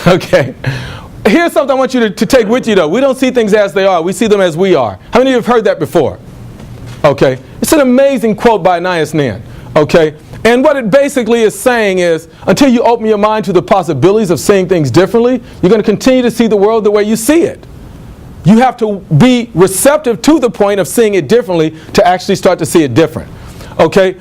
Okay. Here's something I want you to take with you, though. We don't see things as they are. We see them as we are. How many of you have heard that before? Okay. It's an amazing quote by Anais Nin. Okay. And what it basically is saying is, until you open your mind to the possibilities of seeing things differently, you're going to continue to see the world the way you see it. You have to be receptive to the point of seeing it differently to actually start to see it different. Okay?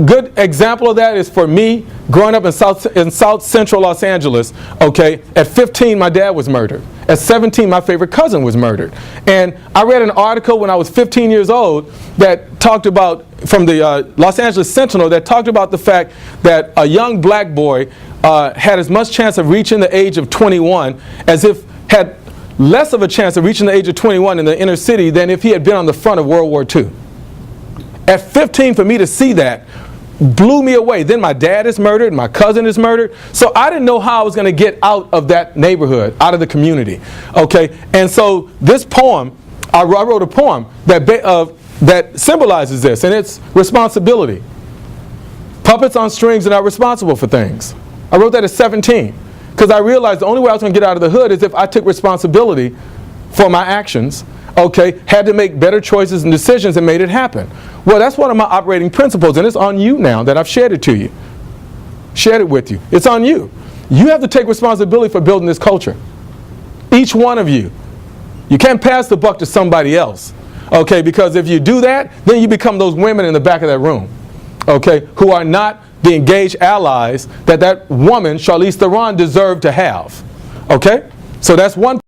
Good example of that is for me, growing up in South Central Los Angeles. Okay? At 15, my dad was murdered. At 17, my favorite cousin was murdered. And I read an article when I was 15 years old that talked about, from the Los Angeles Sentinel, that talked about the fact that a young black boy had as much chance of reaching the age of 21 as if had less of a chance of reaching the age of 21 in the inner city than if he had been on the front of World War II. At 15, for me to see that blew me away. Then my dad is murdered, my cousin is murdered. So I didn't know how I was going to get out of that neighborhood, out of the community. Okay, and so this poem, I wrote a poem that symbolizes this, and it's responsibility. Puppets on strings are not responsible for things. I wrote that at 17. Because I realized the only way I was going to get out of the hood is if I took responsibility for my actions, okay, had to make better choices and decisions and made it happen. Well, that's one of my operating principles, and it's on you now that I've shared it to you. Shared it with you. It's on you. You have to take responsibility for building this culture. Each one of you. You can't pass the buck to somebody else, okay, because if you do that, then you become those women in the back of that room, okay, who are not the engaged allies that woman, Charlize Theron, deserved to have. Okay? So that's one